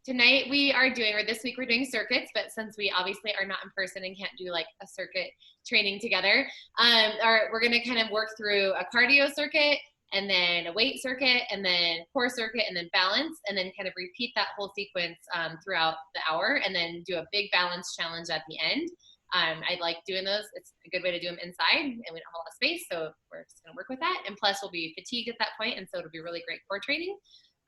tonight we are doing, or this week we're doing circuits, but since we obviously are not in person and can't do like a circuit training together, we're gonna kind of work through a cardio circuit, and then a weight circuit, and then core circuit, and then balance, and then kind of repeat that whole sequence throughout the hour, and then do a big balance challenge at the end. I like doing those. It's a good way to do them inside, and we don't have a lot of space, so we're just gonna work with that. And plus, we'll be fatigued at that point, and so it'll be really great core training.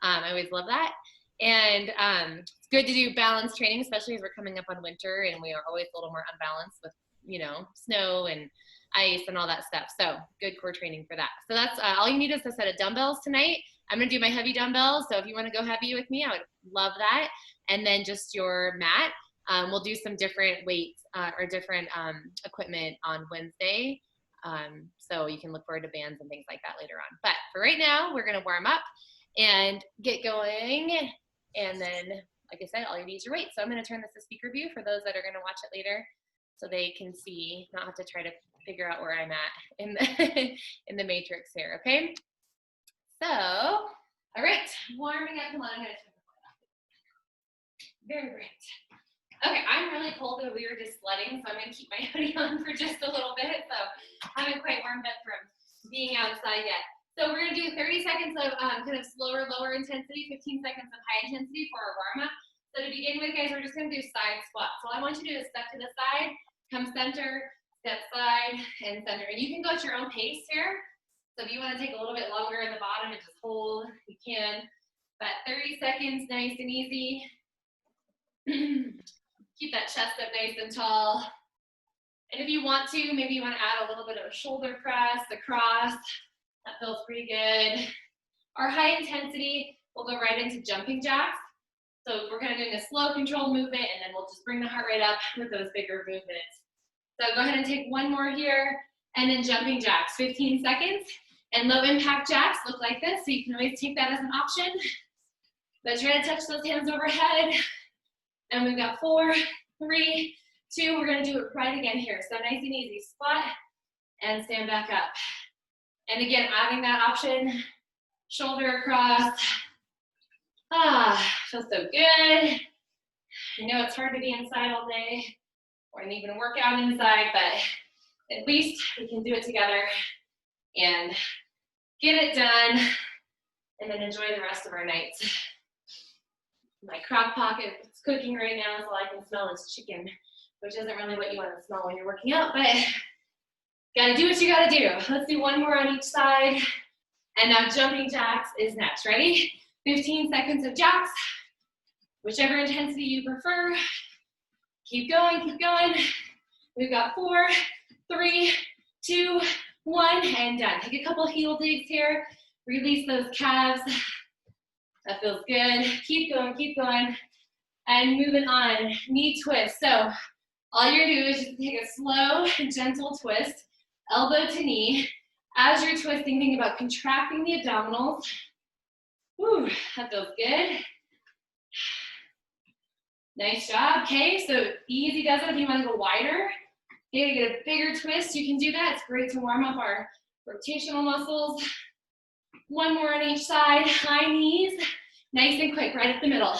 I always love that. And it's good to do balance training, especially as we're coming up on winter, and we are always a little more unbalanced with, you know, snow and ice and all that stuff. So good core training for that. So that's all you need is a set of dumbbells tonight. I'm gonna do my heavy dumbbells, so if you want to go heavy with me, I would love that. And then just your mat. We'll do some different weights or different equipment on Wednesday. So you can look forward to bands and things like that later on. But for right now, we're gonna warm up and get going. And then, like I said, all you need is your weight. So I'm gonna turn this to speaker view for those that are gonna watch it later, so they can see, not have to try to figure out where I'm at in the in the matrix here, okay? So, all right, warming up. Come on, I'm gonna turn the light off. Very bright. Okay, I'm really cold, but we were just sledding, so I'm gonna keep my hoodie on for just a little bit. So I haven't quite warmed up from being outside yet. So we're gonna do 30 seconds of kind of slower, lower intensity, 15 seconds of high intensity for our warm up. So to begin with, guys, we're just gonna do side squats. So all I want you to do is step to the side, come center, step side, and center. And you can go at your own pace here. So if you want to take a little bit longer in the bottom and just hold, you can. But 30 seconds, nice and easy. Keep that chest up nice and tall. And if you want to, maybe you want to add a little bit of a shoulder press across. That feels pretty good. Our high intensity, we'll go right into jumping jacks. So we're kind of doing a slow controlled movement, and then we'll just bring the heart rate up with those bigger movements. So go ahead and take one more here, and then jumping jacks, 15 seconds. And low impact jacks look like this, so you can always take that as an option. But try to touch those hands overhead. And we've got 4, 3, 2, we're gonna do it right again here. So nice and easy, squat and stand back up. And again, adding that option, shoulder across. Feels so good. I know it's hard to be inside all day or even work out inside, but at least we can do it together and get it done and then enjoy the rest of our nights. My crock pot is cooking right now, so all I can smell is chicken, which isn't really what you want to smell when you're working out, but gotta do what you gotta do. Let's do one more on each side. And now jumping jacks is next. Ready? 15 seconds of jacks, whichever intensity you prefer. Keep going, keep going. We've got 4, 3, 2, 1, and done. Take a couple heel digs here. Release those calves. That feels good. Keep going. And moving on, knee twist. So all you're gonna do is just take a slow, gentle twist, elbow to knee. As you're twisting, think about contracting the abdominals. Whew, that feels good. Nice job. Okay, so easy does it if you want to go wider. Okay, get a bigger twist, you can do that. It's great to warm up our rotational muscles. One more on each side, high knees, nice and quick, right up the middle.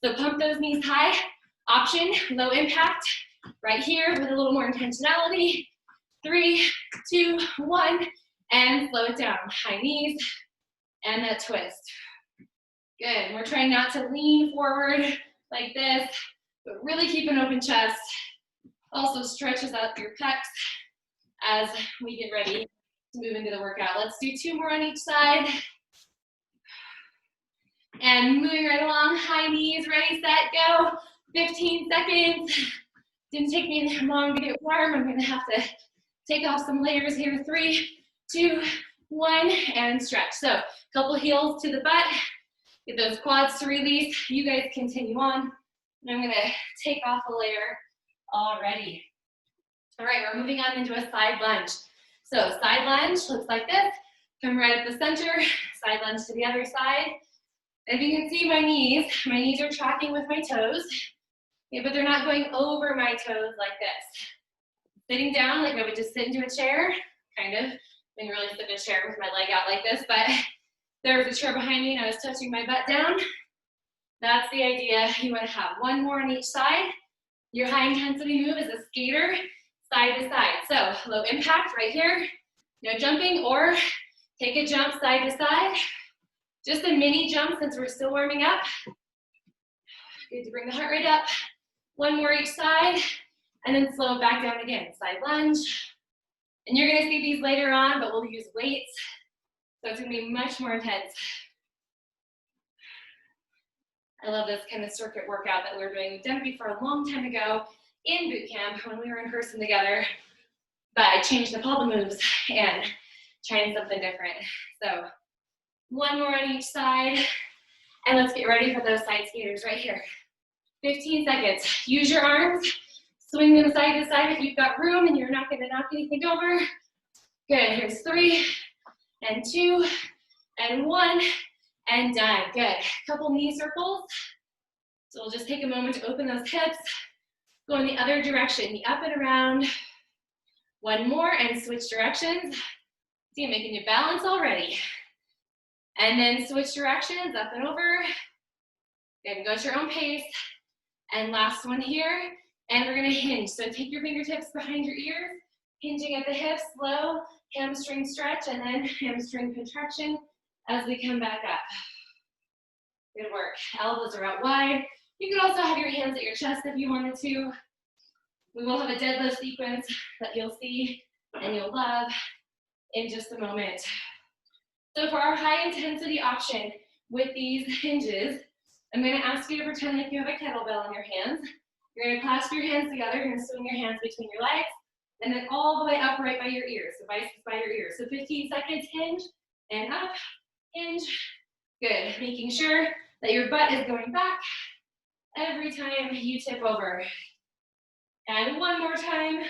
So pump those knees high. Option, low impact, right here with a little more intentionality. 3, 2, 1, and slow it down. High knees, and that twist. Good, we're trying not to lean forward like this, but really keep an open chest. Also stretches out your pecs as we get ready to move into the workout. Let's do 2 more on each side. And moving right along, high knees, ready, set, go. 15 seconds. Didn't take me long to get warm. I'm gonna have to take off some layers here. 3, 2, 1, and stretch. So a couple heels to the butt. Get those quads to release. You guys continue on. And I'm gonna take off a layer already. All right, we're moving on into a side lunge. So side lunge looks like this. Come right at the center, side lunge to the other side. If you can see my knees are tracking with my toes. Yeah, but they're not going over my toes like this. Sitting down like I would just sit into a chair, kind of. I didn't really sit in a chair with my leg out like this, but there was a chair behind me and I was touching my butt down. That's the idea. You want to have one more on each side. Your high intensity move is a skater, side to side. So low impact right here, no jumping, or take a jump side to side. Just a mini jump since we're still warming up. Good to bring the heart rate up. One more each side, and then slow it back down again. Side lunge. And you're gonna see these later on, but we'll use weights. So it's gonna be much more intense. I love this kind of circuit workout that we're doing. We've done it before a long time ago in boot camp when we were in person together, but I changed up all the moves and trying something different. So one more on each side, and let's get ready for those side skaters right here. 15 seconds. Use your arms, swing them side to side if you've got room and you're not gonna knock anything over. Good, here's 3, and 2, and 1, and done. Good. Couple knee circles. So we'll just take a moment to open those hips. Go in the other direction, the up and around. One more and switch directions. See, I'm making you balance already. And then switch directions, up and over. Good, go at your own pace. And last one here. And we're gonna hinge. So take your fingertips behind your ears, hinging at the hips, slow hamstring stretch, and then hamstring contraction as we come back up. Good work. Elbows are out wide. You can also have your hands at your chest if you wanted to. We will have a deadlift sequence that you'll see and you'll love in just a moment. So for our high intensity option with these hinges, I'm gonna ask you to pretend like you have a kettlebell in your hands. You're gonna clasp your hands together, you're gonna swing your hands between your legs, and then all the way up right by your ears, so biceps by your ears. So 15 seconds, hinge, and up, hinge. Good, making sure that your butt is going back every time you tip over. And one more time.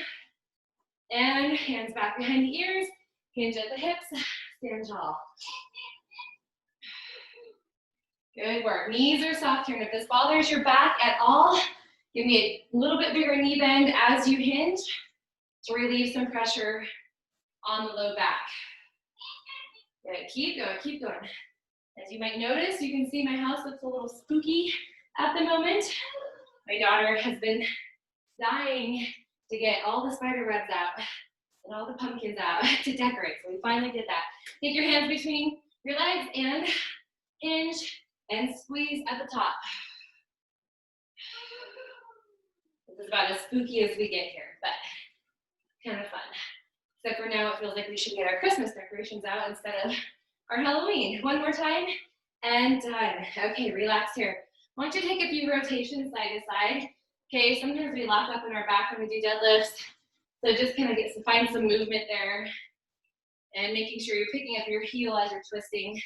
And hands back behind the ears, hinge at the hips, stand tall. Good work. Knees are soft here, and if this bothers your back at all, give me a little bit bigger knee bend as you hinge to relieve some pressure on the low back. Good, keep going, keep going. As you might notice, you can see my house looks a little spooky at the moment. My daughter has been dying to get all the spider webs out and all the pumpkins out to decorate. So we finally did that. Take your hands between your legs and hinge and squeeze at the top. This is about as spooky as we get here, but kind of fun. Except for now it feels like we should get our Christmas decorations out instead of our Halloween. One more time, and done. Okay, relax here. I want you to take a few rotations side to side. Okay, sometimes we lock up in our back when we do deadlifts, so just kind of find some movement there, and making sure you're picking up your heel as you're twisting.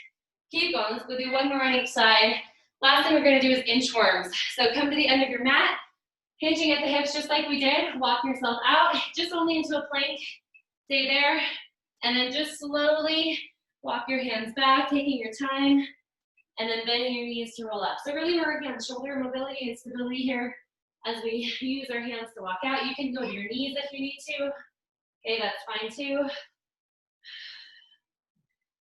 Keep going. Let's go do one more on each side. Last thing we're going to do is inchworms. So come to the end of your mat, hinging at the hips just like we did. Walk yourself out, just only into a plank. Stay there, and then just slowly walk your hands back, taking your time, and then bending your knees to roll up. So really working on shoulder mobility and stability here as we use our hands to walk out. You can go to your knees if you need to. Okay, that's fine too.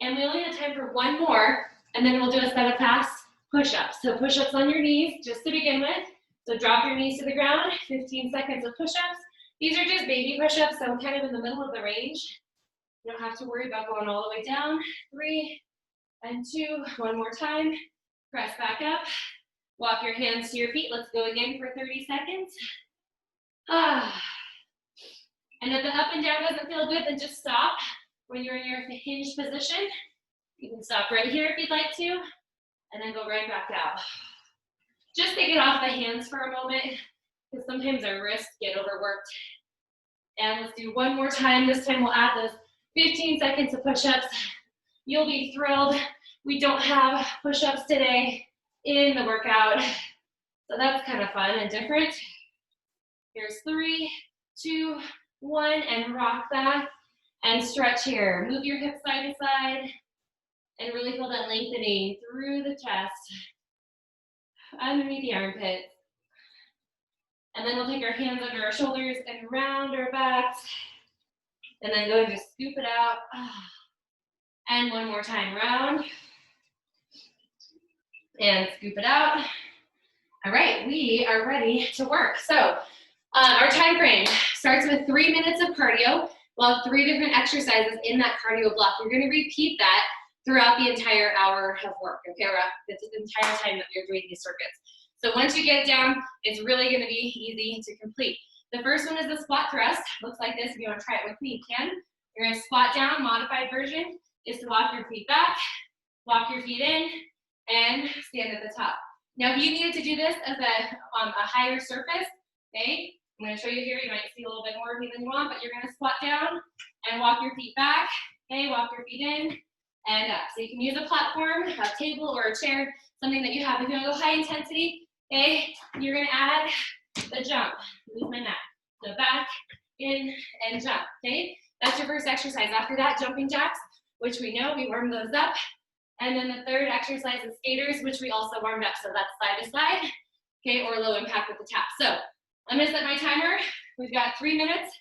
And we only have time for one more, and then we'll do a set of fast push-ups. So push-ups on your knees, just to begin with. So drop your knees to the ground, 15 seconds of push-ups. These are just baby push-ups, so I'm kind of in the middle of the range. You don't have to worry about going all the way down. 3 and 2, one more time. Press back up. Walk your hands to your feet. Let's go again for 30 seconds. And if the up and down doesn't feel good, then just stop. When you're in your hinged position, you can stop right here if you'd like to, and then go right back out. Just to get off the hands for a moment, because sometimes our wrists get overworked. And let's do one more time. This time we'll add those 15 seconds of push-ups. You'll be thrilled. We don't have push-ups today in the workout, so that's kind of fun and different. Here's 3, 2, 1, and rock back and stretch here. Move your hips side to side and really feel that lengthening through the chest, underneath the armpits. And then we'll take our hands under our shoulders and round our backs, and then go and just scoop it out. And one more time, round and scoop it out. All right, we are ready to work. So our time frame starts with 3 minutes of cardio. We'll have 3 different exercises in that cardio block. You're going to repeat that throughout the entire hour of work, okay, or the entire time that you're doing these circuits. So once you get it down, it's really going to be easy to complete. The first one is the squat thrust. Looks like this. If you want to try it with me, you can. You're going to squat down. Modified version is to walk your feet back, walk your feet in, and stand at the top. Now, if you needed to do this as a higher surface, okay, I'm going to show you here. You might see a little bit more of me than you want, but you're going to squat down and walk your feet back, okay, walk your feet in and up. So you can use a platform, a table, or a chair, something that you have. If you want to go high intensity, okay, you're going to add the jump. Move my mat. So back, in, and jump, okay? That's your first exercise. After that, jumping jacks, which we know, we warm those up. And then the third exercise is skaters, which we also warmed up. So that's side to side, okay, or low impact with the tap. So I'm gonna set my timer. We've got 3 minutes,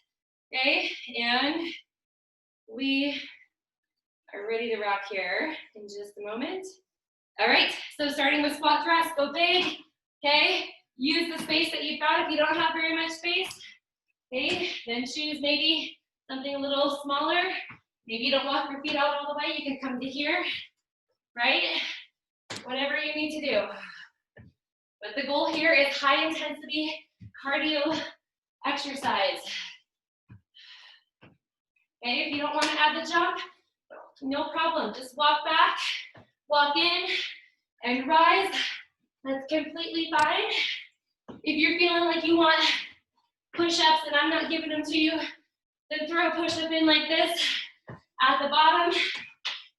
okay? And we are ready to rock here in just a moment. All right, so starting with squat thrust, go big, okay? Use the space that you've got if you don't have very much space, okay? Then choose maybe something a little smaller. Maybe you don't walk your feet out all the way, you can come to here, right? Whatever you need to do. But the goal here is high intensity cardio exercise. Okay, if you don't want to add the jump, no problem. Just walk back, walk in, and rise. That's completely fine. If you're feeling like you want push-ups and I'm not giving them to you, then throw a push-up in like this at the bottom,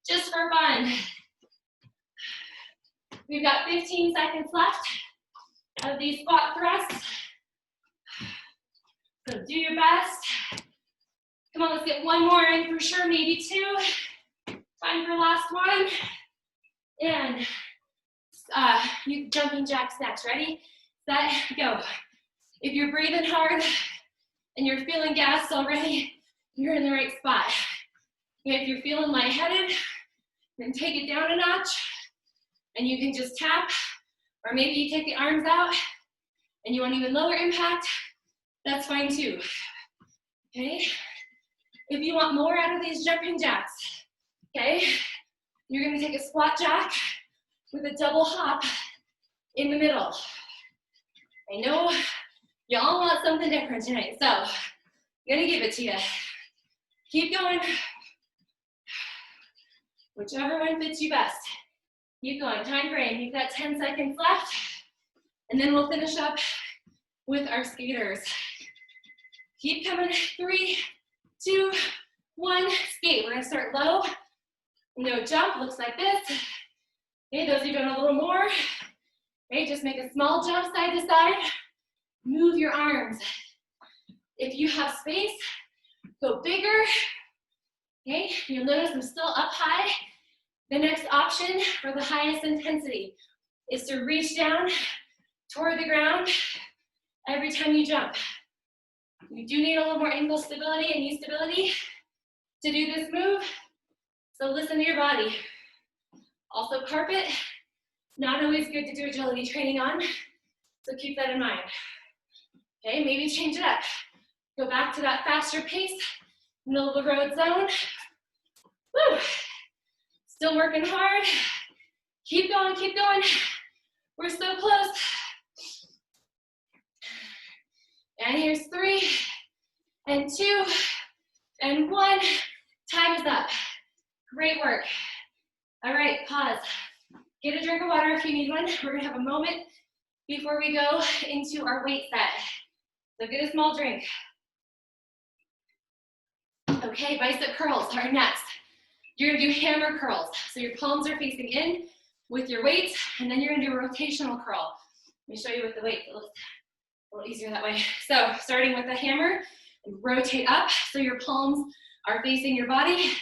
just for fun. We've got 15 seconds left of these squat thrusts. So do your best. Come on, let's get one more in for sure, maybe 2. Time for last one. And you jumping jacks next. Ready, set, go. If you're breathing hard and you're feeling gassed already, you're in the right spot. Okay, if you're feeling lightheaded, then take it down a notch and you can just tap, or maybe you take the arms out and you want even lower impact, that's fine too, okay? If you want more out of these jumping jacks, okay, you're gonna take a squat jack with a double hop in the middle. I know y'all want something different tonight, so I'm gonna give it to you. Keep going. Whichever one fits you best. Keep going, time frame, you've got 10 seconds left, and then we'll finish up with our skaters. Keep coming, 3, 2, 1, skate. We're gonna start low, no jump, looks like this. Okay, those of you doing a little more, okay, just make a small jump side to side, move your arms. If you have space, go bigger, okay? You'll notice I'm still up high. The next option for the highest intensity is to reach down toward the ground every time you jump. You do need a little more ankle stability and knee stability to do this move, so listen to your body. Also carpet, not always good to do agility training on, so keep that in mind. Okay, maybe change it up. Go back to that faster pace, middle of the road zone. Woo! Still working hard. Keep going, keep going. We're so close. And here's 3, and 2, and 1. Time is up. Great work. All right, pause. Get a drink of water if you need one. We're gonna have a moment before we go into our weight set. So get a small drink. Okay, bicep curls are next. You're gonna do hammer curls. So your palms are facing in with your weights, and then you're gonna do a rotational curl. Let me show you with the weight. It looks a little easier that way. So starting with the hammer, rotate up so your palms are facing your body,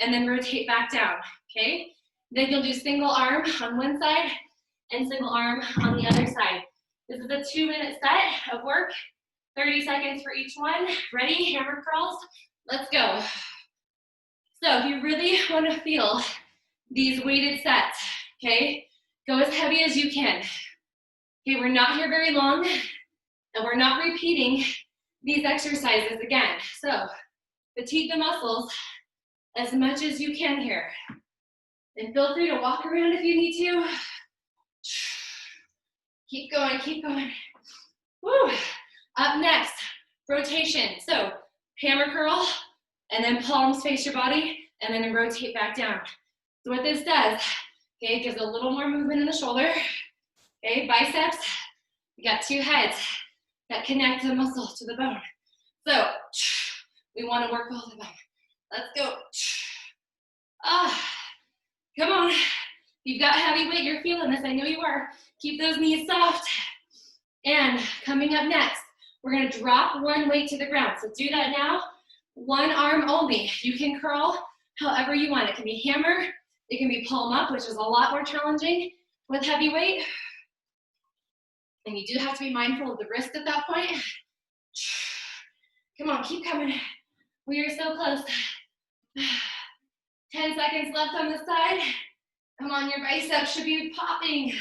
and then rotate back down, okay? Then you'll do single arm on one side and single arm on the other side. This is a 2-minute set of work, 30 seconds for each one. Ready, hammer curls, let's go. So if you really want to feel these weighted sets, okay, go as heavy as you can. Okay, we're not here very long, and we're not repeating these exercises again. So fatigue the muscles as much as you can here. And feel free to walk around if you need to. Keep going, keep going. Woo. Up next, rotation. So hammer curl, and then palms face your body, and then rotate back down. So what this does, okay, it gives a little more movement in the shoulder. Okay, biceps, we got two heads that connect the muscle to the bone. So we want to work both of them. Let's go. Come on. You've got heavy weight, you're feeling this, I know you are. Keep those knees soft. And coming up next, we're gonna drop one weight to the ground. So do that now, one arm only. You can curl however you want. It can be hammer, it can be palm up, which is a lot more challenging with heavy weight. And you do have to be mindful of the wrist at that point. Come on, keep coming. We are so close. 10 seconds left on this side. Come on, your biceps should be popping.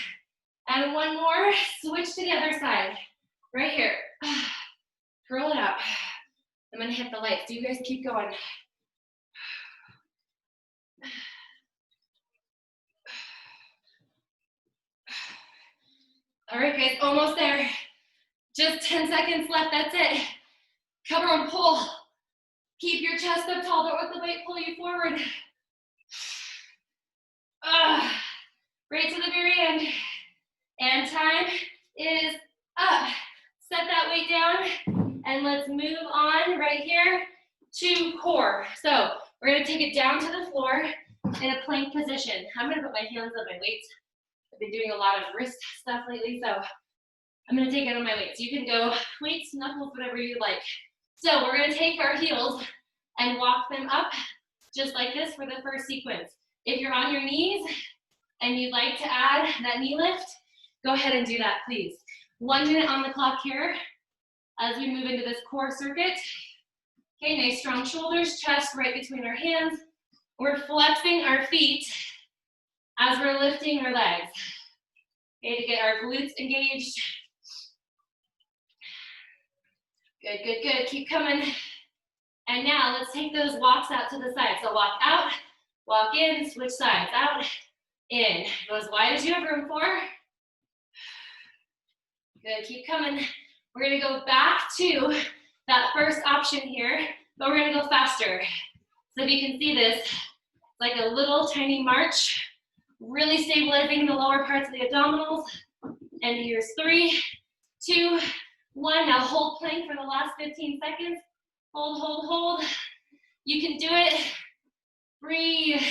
And one more, switch to the other side. Right here. Curl it out. I'm gonna hit the lights. So you guys keep going. All right, guys, almost there. Just 10 seconds left, that's it. Cover and pull. Keep your chest up tall, don't let the weight pull you forward. Right to the very end. And time is up. Set that weight down, and let's move on right here to core. So we're gonna take it down to the floor in a plank position. I'm gonna put my hands on my weights. I've been doing a lot of wrist stuff lately, so I'm gonna take it on my weights. You can go weights, knuckles, whatever you like. So we're gonna take our heels and walk them up just like this for the first sequence. If you're on your knees and you'd like to add that knee lift, go ahead and do that, please. 1 minute on the clock here as we move into this core circuit. Okay, nice strong shoulders, chest right between our hands. We're flexing our feet as we're lifting our legs. Okay, to get our glutes engaged. Good, good, good, keep coming. And now let's take those walks out to the side. So walk out, walk in, switch sides, out, in. Go as wide as you have room for. Good, keep coming. We're gonna go back to that first option here, but we're gonna go faster. So if you can see this, it's like a little tiny march, really stabilizing the lower parts of the abdominals. And here's 3, 2, 1. Now hold plank for the last 15 seconds. Hold, hold, hold. You can do it. Breathe.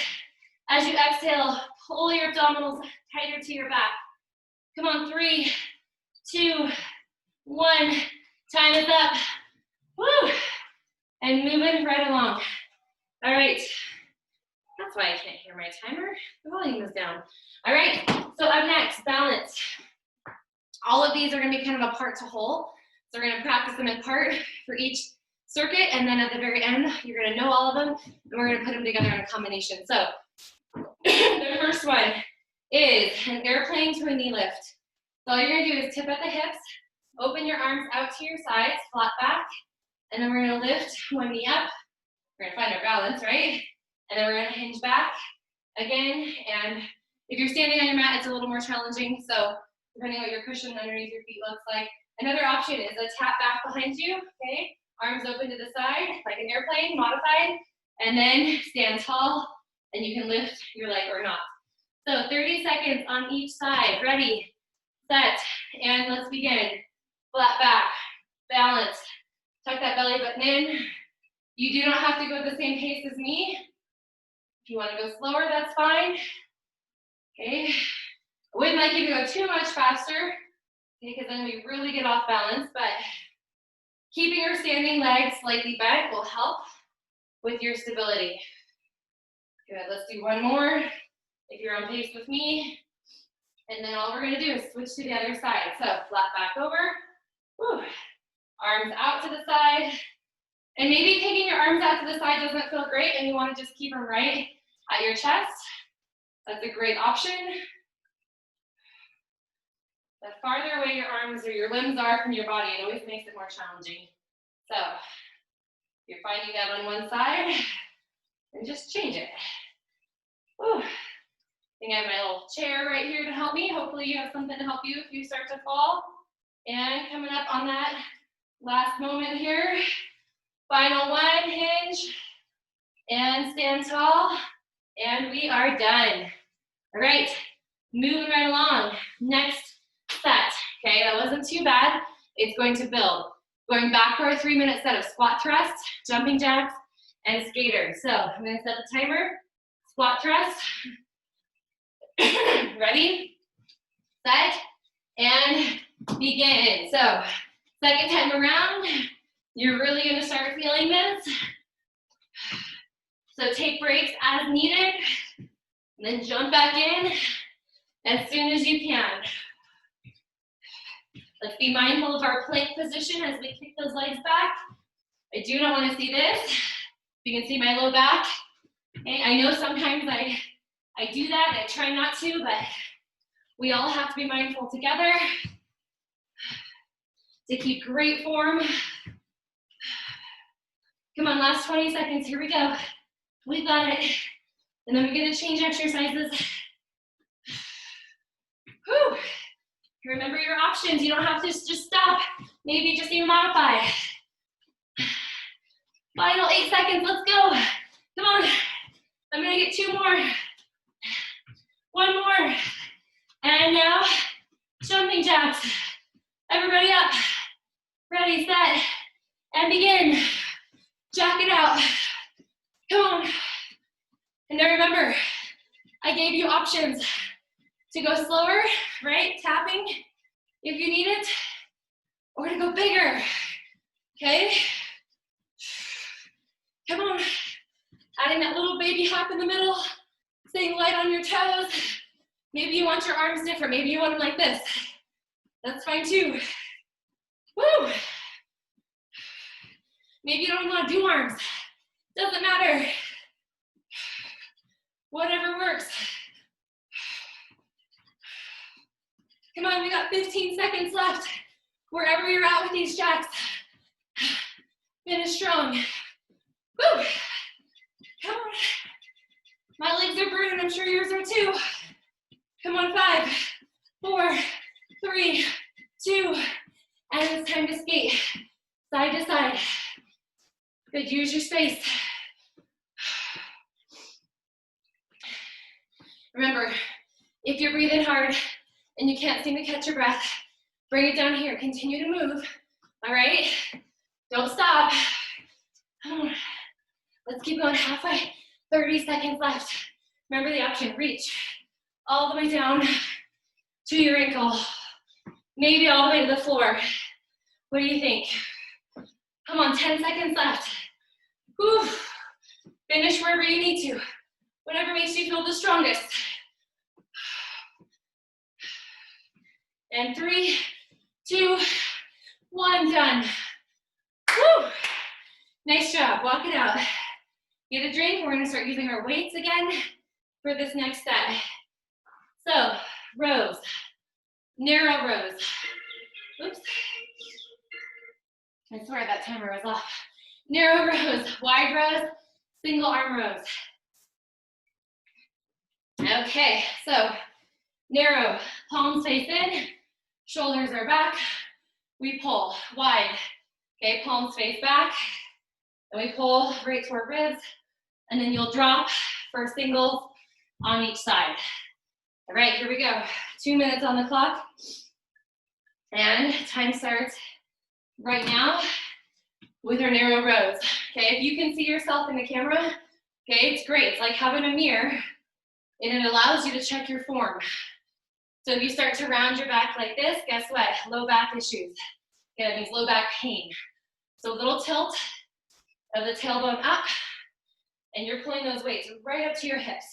As you exhale, pull your abdominals tighter to your back. Come on, 3, 2, 1. Time is up. Woo! And moving right along. All right. That's why I can't hear my timer. The volume is down. All right. So up next, balance. All of these are going to be kind of a part to whole. So we're going to practice them in part for each circuit, and then at the very end, you're going to know all of them, and we're going to put them together in a combination. So the first one is an airplane to a knee lift. So all you're going to do is tip at the hips, open your arms out to your sides, flat back, and then we're going to lift one knee up. We're going to find our balance, right? And then we're going to hinge back again. And if you're standing on your mat, it's a little more challenging. So depending on what your cushion underneath your feet looks like. Another option is a tap back behind you, okay? Arms open to the side, like an airplane, modified. And then stand tall, and you can lift your leg or not. So 30 seconds on each side. Ready, set, and let's begin. Flat back, balance. Tuck that belly button in. You do not have to go at the same pace as me. If you want to go slower, that's fine. Okay. I wouldn't like you to go too much faster, because then we really get off balance, but keeping your standing legs slightly bent will help with your stability. Good, let's do one more, if you're on pace with me. And then all we're gonna do is switch to the other side. So flat back over, whew. Arms out to the side. And maybe taking your arms out to the side doesn't feel great and you wanna just keep them right at your chest. That's a great option. The farther away your arms or your limbs are from your body, it always makes it more challenging. So, if you're finding that on one side, then just change it. Whew. I think I have my little chair right here to help me. Hopefully you have something to help you if you start to fall. And coming up on that last moment here. Final one, hinge, and stand tall, and we are done. All right, moving right along. Next set, okay, that wasn't too bad. It's going to build. Going back to our 3-minute set of squat thrusts, jumping jacks, and skaters. So I'm gonna set the timer, squat thrust. Ready, set, and begin. So second time around, you're really gonna start feeling this. So take breaks as needed, and then jump back in as soon as you can. Let's be mindful of our plank position as we kick those legs back. I do not want to see this. You can see my low back. Okay, I know sometimes I do that, I try not to, but we all have to be mindful together to keep great form. Come on, last 20 seconds, here we go. We've got it. And then we're gonna change exercises. Whew. Remember your options. You don't have to just stop. Maybe just even modify. Final 8 seconds, let's go. Come on. I'm gonna get 2 more. 1 more. And now, jumping jacks. Everybody up. Ready, set, and begin. Jack it out. Come on. And then remember, I gave you options to go slower, right? Tapping if you need it, or to go bigger, okay? Come on. Adding that little baby hop in the middle, staying light on your toes. Maybe you want your arms different. Maybe you want them like this. That's fine too. Woo! Maybe you don't want to do arms. Doesn't matter. Whatever works. Come on, we got 15 seconds left. Wherever you're at with these jacks, finish strong. Woo! Come on. My legs are burning, I'm sure yours are too. Come on, 5, 4, 3, 2, and it's time to skate. Side to side. Good, use your space. Remember, if you're breathing hard and you can't seem to catch your breath, bring it down here. Continue to move, all right? Don't stop. Come on. Let's keep going halfway. 30 seconds left. Remember the option, reach all the way down to your ankle. Maybe all the way to the floor. What do you think? Come on, 10 seconds left. Whew. Finish wherever you need to. Whatever makes you feel the strongest. And 3, 2, 1, done. Woo! Nice job, walk it out. Get a drink, we're gonna start using our weights again for this next set. So, rows, narrow rows. Oops. I swear that timer was off. Narrow rows, wide rows, single arm rows. Okay, so narrow, palms face in, shoulders are back. We pull wide, okay, palms face back. And we pull right toward ribs, and then you'll drop for singles on each side. All right, here we go. 2 minutes on the clock. And time starts right now with our narrow rows. Okay, if you can see yourself in the camera, okay, it's great. It's like having a mirror, and it allows you to check your form. So if you start to round your back like this, guess what? Low back issues. Okay, that means low back pain. So a little tilt of the tailbone up, and you're pulling those weights right up to your hips.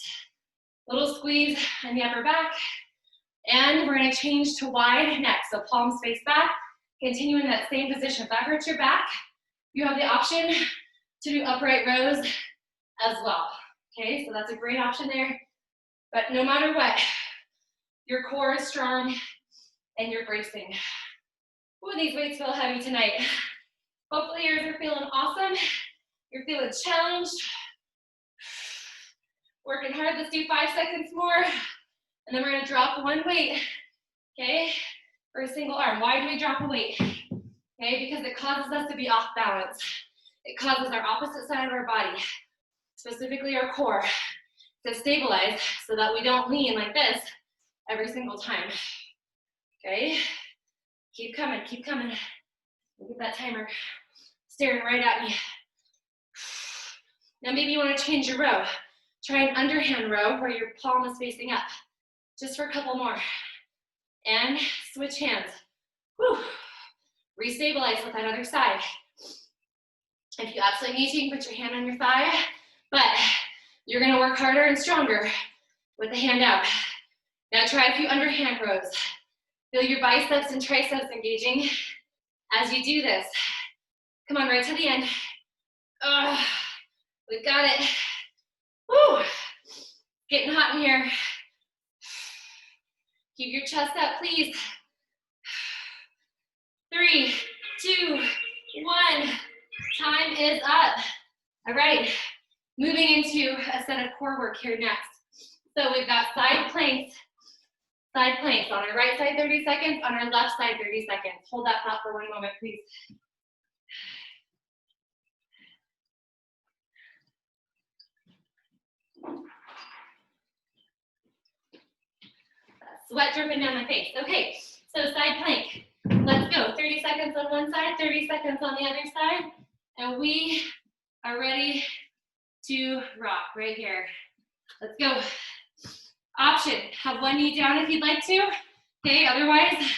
Little squeeze in the upper back, and we're gonna change to wide next. So palms face back, continue in that same position. If that hurts your back, you have the option to do upright rows as well. Okay, so that's a great option there. But no matter what, your core is strong, and you're bracing. Ooh, these weights feel heavy tonight. Hopefully yours are feeling awesome. You're feeling challenged. Working hard. Let's do 5 seconds more. And then we're gonna drop one weight, okay, for a single arm. Why do we drop a weight? Okay, because it causes us to be off balance. It causes our opposite side of our body, specifically our core, to stabilize so that we don't lean like this every single time. Okay, keep coming, keep coming. Look at that timer staring right at me. Now maybe you want to change your row. Try an underhand row where your palm is facing up. Just for a couple more. And switch hands. Whew. Restabilize with that other side. If you absolutely need to, you can put your hand on your thigh, but you're gonna work harder and stronger with the hand out. Now try a few underhand rows. Feel your biceps and triceps engaging as you do this. Come on, right to the end. We've got it. Woo! Getting hot in here. Keep your chest up, please. 3, 2, 1. Time is up. All right, moving into a set of core work here next. So we've got side planks. Side planks on our right side 30 seconds, on our left side 30 seconds. Hold that thought for one moment, please. Sweat dripping down my face. Okay, so side plank. Let's go. 30 seconds on one side, 30 seconds on the other side. And we are ready to rock right here. Let's go. Option, have one knee down if you'd like to. Okay, otherwise,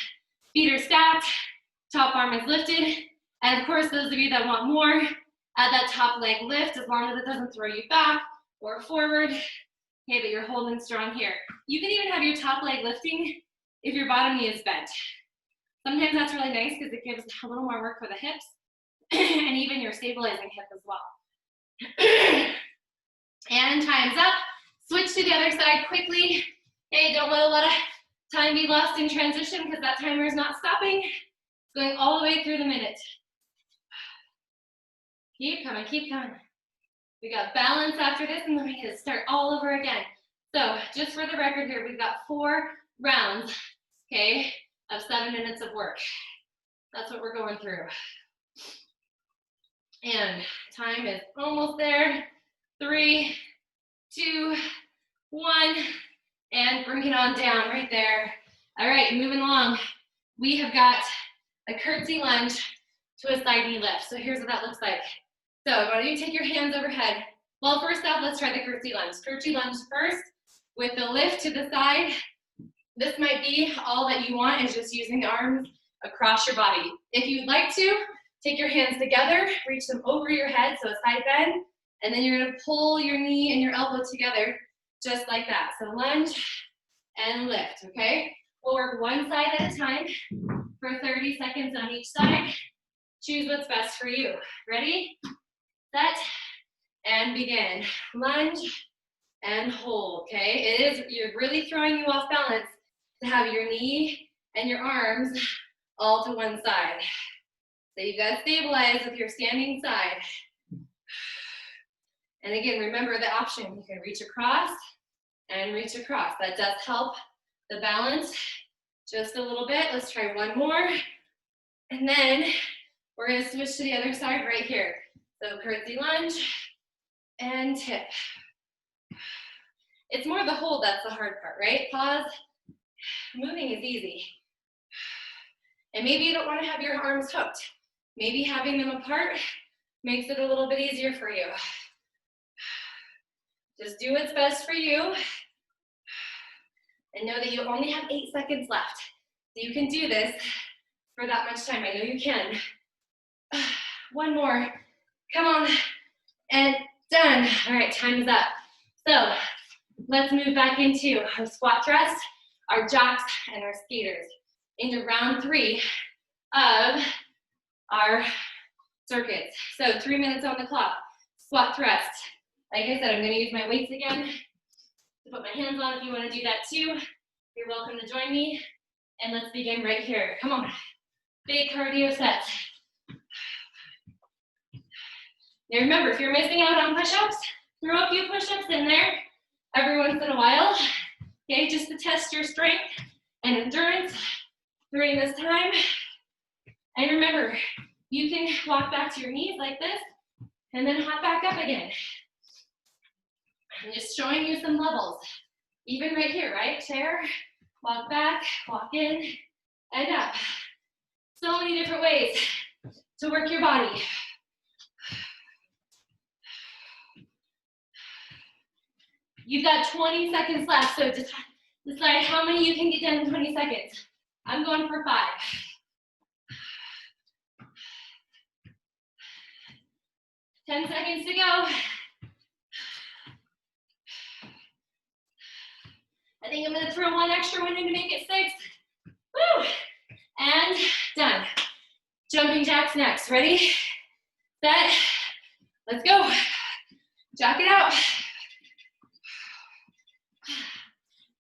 feet are stacked, top arm is lifted. And of course, those of you that want more, add that top leg lift as long as it doesn't throw you back or forward. Okay, but you're holding strong here. You can even have your top leg lifting if your bottom knee is bent. Sometimes that's really nice because it gives a little more work for the hips and even your stabilizing hip as well. And time's up. Switch to the other side quickly. Okay, don't let a lot of time be lost in transition because that timer is not stopping. It's going all the way through the minute. Keep coming, keep coming. We got balance after this, and then we can start all over again. So just for the record here, we've got 4 rounds, okay, of 7 minutes of work. That's what we're going through. And time is almost there. 3, 2, 1, and bring it on down right there. All right, moving along. We have got a curtsy lunge to a side knee lift. So here's what that looks like. So why don't you take your hands overhead? Well, first off, let's try the curtsy lunge. Curtsy lunge first with the lift to the side. This might be all that you want is just using the arms across your body. If you'd like to, take your hands together, reach them over your head, so a side bend, and then you're gonna pull your knee and your elbow together just like that. So lunge and lift, okay? We'll work one side at a time for 30 seconds on each side. Choose what's best for you. Ready? Set and begin. Lunge and hold, okay? You're really throwing you off balance to have your knee and your arms all to one side. So you've got to stabilize with your standing side. And again, remember the option. You can reach across and reach across. That does help the balance just a little bit. Let's try one more. And then we're going to switch to the other side right here. So curtsy lunge and tip. It's more the hold that's the hard part, right? Pause. Moving is easy. And maybe you don't want to have your arms hooked. Maybe having them apart makes it a little bit easier for you. Just do what's best for you. And know that you only have 8 seconds left. So you can do this for that much time. I know you can. One more. Come on. And done. All right, time is up. So let's move back into our squat thrust, our jocks, and our skaters into round 3 of our circuits. So 3 minutes on the clock. Squat thrust. Like I said, I'm going to use my weights again to put my hands on if you want to do that too. You're welcome to join me. And let's begin right here. Come on. Big cardio sets. Now remember, if you're missing out on push-ups, throw a few push-ups in there every once in a while, okay, just to test your strength and endurance during this time. And remember, you can walk back to your knees like this and then hop back up again. I'm just showing you some levels. Even right here, right? Chair, walk back, walk in, and up. So many different ways to work your body. You've got 20 seconds left, so decide how many you can get done in 20 seconds. I'm going for 5. 10 seconds to go. I think I'm gonna throw one extra one in to make it 6. Woo! And done. Jumping jacks next. Ready? Set. Let's go. Jack it out.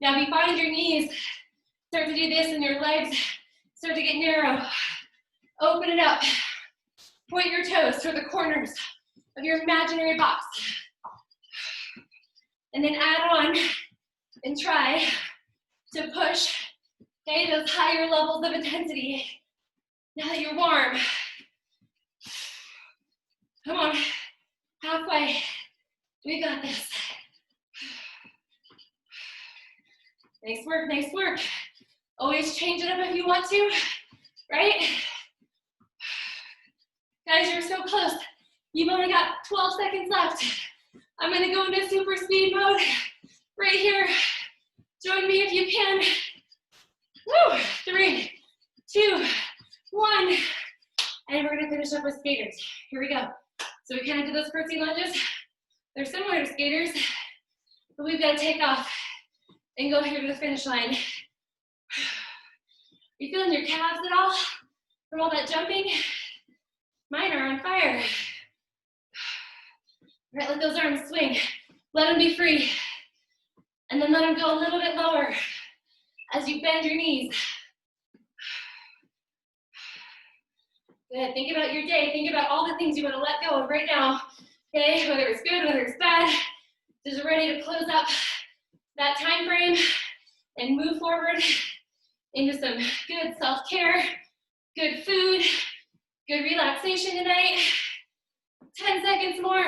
Now if you find your knees start to do this and your legs start to get narrow, open it up. Point your toes toward the corners of your imaginary box. And then add on and try to push, okay, those higher levels of intensity. Now that you're warm. Come on, halfway. We got this. Nice work, nice work. Always change it up if you want to, right? Guys, you're so close. You've only got 12 seconds left. I'm gonna go into super speed mode right here. Join me if you can. Woo! 3, 2, 1. And we're gonna finish up with skaters. Here we go. So we kind of did those curtsy lunges. They're similar to skaters, but we've got to take off and go here to the finish line. Are you feeling your calves at all from all that jumping? Mine are on fire. All right, let those arms swing. Let them be free. And then let them go a little bit lower as you bend your knees. Good, think about your day. Think about all the things you want to let go of right now. Okay, whether it's good, whether it's bad. Just ready to close up that time frame and move forward into some good self-care, good food, good relaxation tonight. 10 seconds more.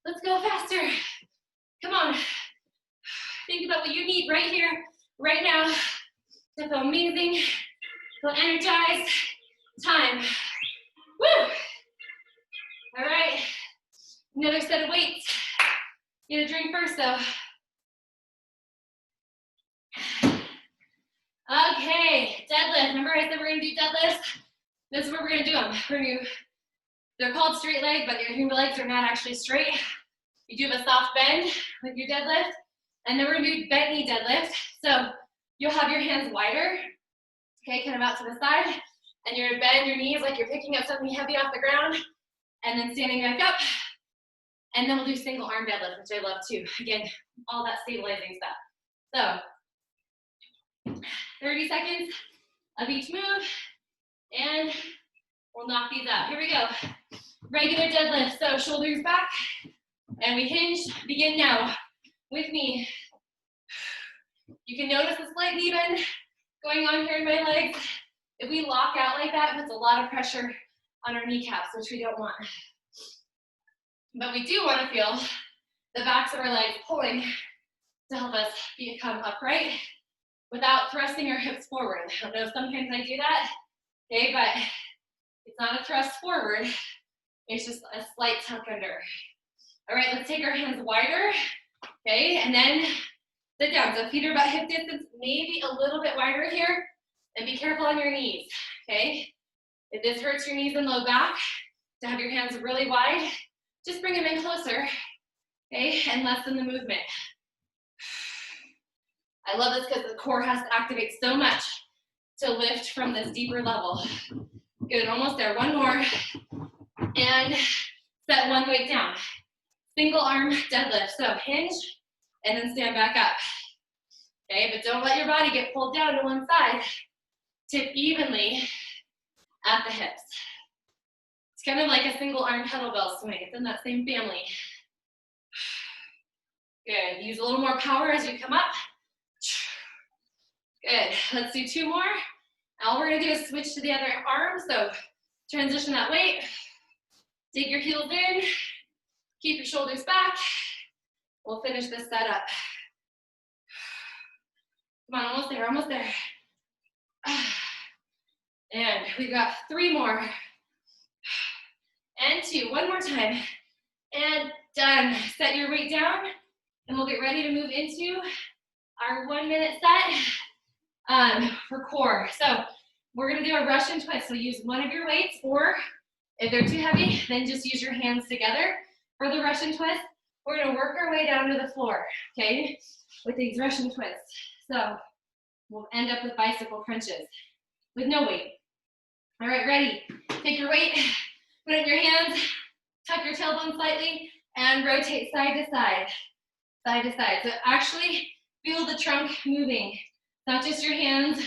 Let's go faster. Come on. Think about what you need right here, right now to feel amazing, feel energized. Time. Woo! All right. Another set of weights. Get a drink first though. Okay, deadlift. Remember I said we're gonna do deadlifts? This is where we're gonna do them. They're called straight leg, but your legs are not actually straight. You do have a soft bend with your deadlift. And then we're gonna do bent knee deadlift. So you'll have your hands wider, okay, kind of out to the side. And you're gonna bend your knees like you're picking up something heavy off the ground. And then standing back up. And then we'll do single arm deadlift, which I love too. Again, all that stabilizing stuff. So 30 seconds of each move, and we'll knock these out. Here we go. Regular deadlift, so shoulders back, and we hinge. Begin now with me. You can notice a slight knee bend going on here in my legs. If we lock out like that, it puts a lot of pressure on our kneecaps, which we don't want. But we do want to feel the backs of our legs pulling to help us become upright without thrusting our hips forward. I don't know, sometimes I do that, okay, but it's not a thrust forward, it's just a slight tuck under. All right, let's take our hands wider, okay, and then sit down. So feet are about hip distance, maybe a little bit wider here, and be careful on your knees, okay? If this hurts your knees and low back, to have your hands really wide, just bring them in closer, okay, and lessen the movement. I love this because the core has to activate so much to lift from this deeper level. Good, almost there, one more. And set one weight down. Single arm deadlift, so hinge and then stand back up. Okay, but don't let your body get pulled down to one side. tip evenly at the hips. It's kind of like a single arm kettlebell swing. It's in that same family. Good. Use a little more power as you come up. Good. Let's do 2 more. All we're going to do is switch to the other arm. So transition that weight. Dig your heels in. Keep your shoulders back. We'll finish this set up. Come on, almost there, almost there. And we've got 3 more. And 2, one more time. And done. Set your weight down, and we'll get ready to move into our 1-minute set for core. So we're gonna do a Russian twist. So use one of your weights, or if they're too heavy, then just use your hands together. For the Russian twist, we're gonna work our way down to the floor, okay, with these Russian twists. So we'll end up with bicycle crunches with no weight. All right, ready? Take your weight, put it in your hands, tuck your tailbone slightly, and rotate side to side, side to side. So actually feel the trunk moving, not just your hands.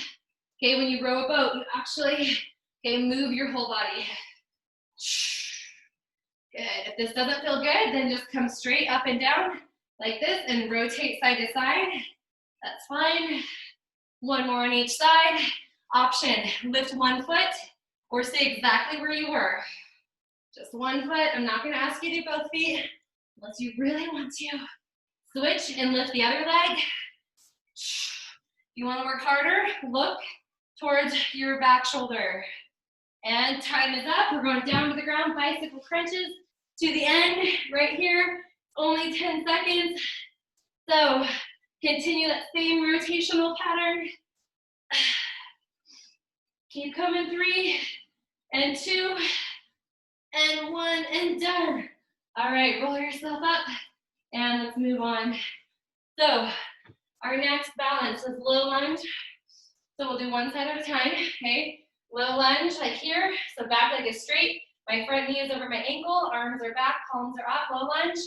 Okay, when you row a boat, you actually, okay, move your whole body. Good. If this doesn't feel good, then just come straight up and down like this and rotate side to side. That's fine. 1 more on each side. Option, lift 1 foot or stay exactly where you were. Just 1 foot. I'm not going to ask you to do both feet unless you really want to. Switch and lift the other leg. You want to work harder? Look towards your back shoulder. And time is up. We're going down to the ground, bicycle crunches to the end right here. Only 10 seconds. So continue that same rotational pattern. Keep coming. 3 and 2 and 1 and done. All right, roll yourself up and let's move on. So our next balance is low lunge. So we'll do one side at a time, okay? Low lunge like here, so back leg is straight. My front knee is over my ankle, arms are back, palms are up, low lunge.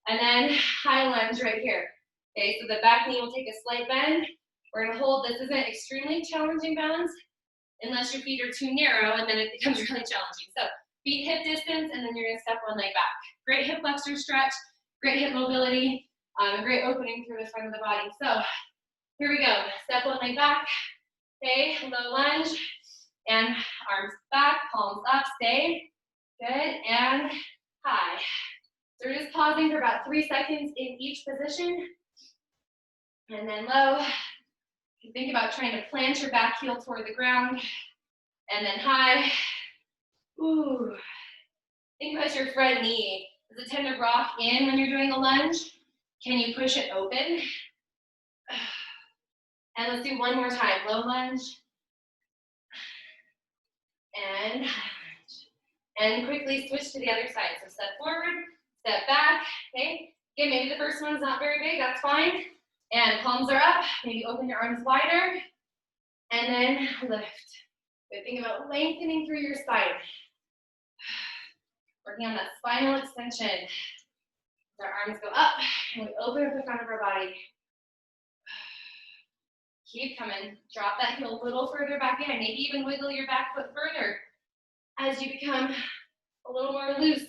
And then high lunge right here. Okay, so the back knee will take a slight bend. We're gonna hold, this isn't extremely challenging balance unless your feet are too narrow, and then it becomes really challenging. So feet hip distance, and then you're gonna step 1 leg back. Great hip flexor stretch, great hip mobility, and great opening through the front of the body. So here we go, step 1 leg back, okay, low lunge, and arms back, palms up, stay, good, and high. So we're just pausing for about 3 seconds in each position, and then low. You think about trying to plant your back heel toward the ground, and then high. Ooh. Think about your front knee. Does it tend to rock in when you're doing a lunge? Can you push it open? And let's do 1 more time. Low lunge. And high lunge. And quickly switch to the other side. So step forward, step back, okay? Okay, maybe the first one's not very big, that's fine. And palms are up, maybe open your arms wider, and then lift. Good, think about lengthening through your spine. Working on that spinal extension. Our arms go up, and we open up the front of our body. Keep coming. Drop that heel a little further back in. Maybe even wiggle your back foot further as you become a little more loose.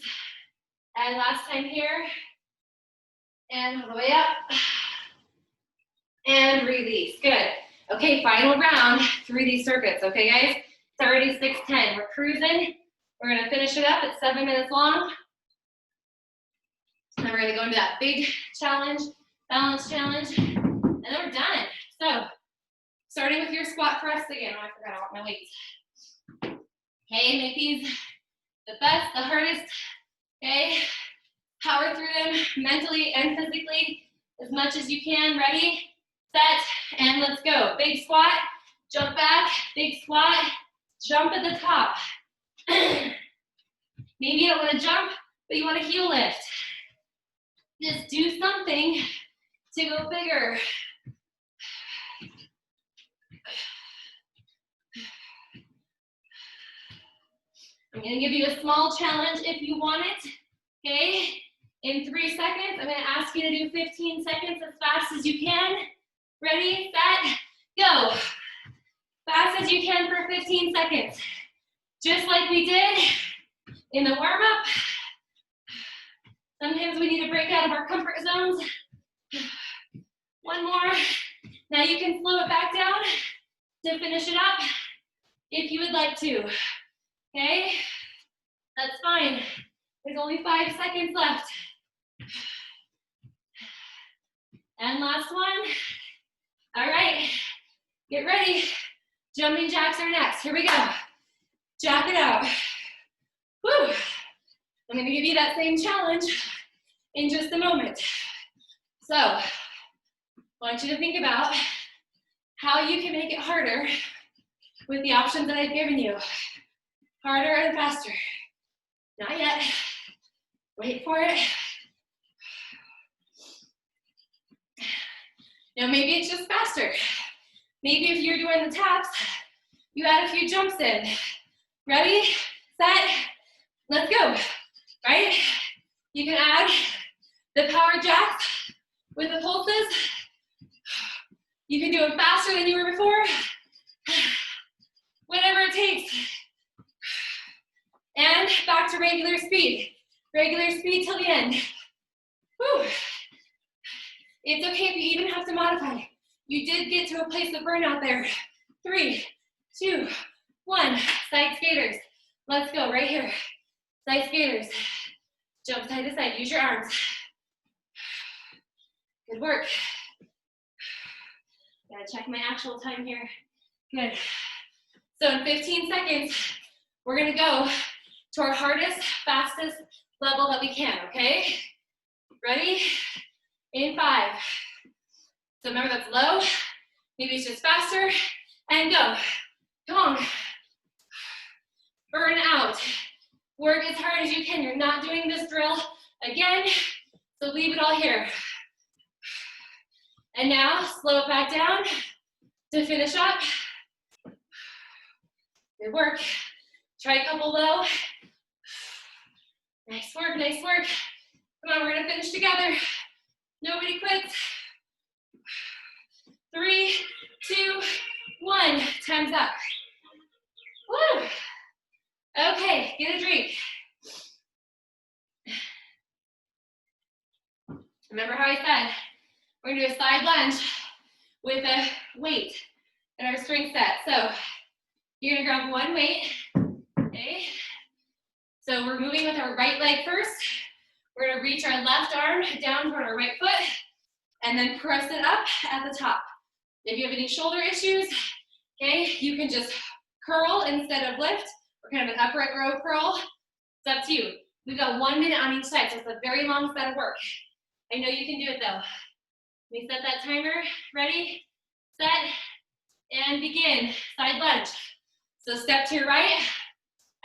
And last time here. And all the way up. And release. Good. Okay, final round through these circuits. Okay, guys? It's already 6:10. We're cruising. We're going to finish it up. It's 7 minutes long. And then we're going to go into that big challenge, balance challenge, and then we're done. So, starting with your squat thrusts again. Oh, I forgot I want my weights. Okay, make these the best, the hardest. Okay, power through them mentally and physically as much as you can. Ready, set, and let's go. Big squat, jump back, big squat, jump at the top. Maybe you don't want to jump, but you want to heel lift. Just do something to go bigger. I'm going to give you a small challenge if you want it, okay? In 3 seconds, I'm going to ask you to do 15 seconds as fast as you can. Ready, set, go. fast as you can for 15 seconds. Just like we did in the warm-up. Sometimes we need to break out of our comfort zones. One more. Now you can slow it back down to finish it up if you would like to. Okay? That's fine. There's only 5 seconds left. And last one. All right, get ready. Jumping jacks are next. Here we go. Jack it out. Woo. I'm gonna give you that same challenge in just a moment. So, I want you to think about how you can make it harder with the options that I've given you. Harder and faster. Not yet. Wait for it. Now maybe it's just faster. Maybe if you're doing the taps, you add a few jumps in. Ready, set, let's go, right? You can add the power jacks with the pulses. You can do it faster than you were before. Whatever it takes. And back to regular speed. Regular speed till the end. Whew. It's okay if you even have to modify. You did get to a place of burnout there. 3, 2, 1. Side skaters. Let's go right here. Side skaters. Jump side to side. Use your arms. Good work. Gotta check my actual time here. Good. So in 15 seconds, we're gonna go to our hardest, fastest level that we can, okay? Ready? In 5. So remember that's low, maybe it's just faster, and go. Come on. Burn out. Work as hard as you can. You're not doing this drill again, so leave it all here. And now, slow it back down to finish up. Good work. Try a couple low. Nice work, nice work. Come on, we're gonna finish together. Nobody quits. 3, 2, 1. Time's up. Woo! Okay, get a drink. Remember how I said, we're gonna do a side lunge with a weight in our strength set. So you're gonna grab one weight, okay? So we're moving with our right leg first. We're gonna reach our left arm down toward our right foot and then press it up at the top. If you have any shoulder issues, okay, you can just curl instead of lift, or kind of an upright row curl. It's up to you. We've got 1 minute on each side, so it's a very long set of work. I know you can do it though. Let me set that timer. Ready, set, and begin. Side lunge. So step to your right,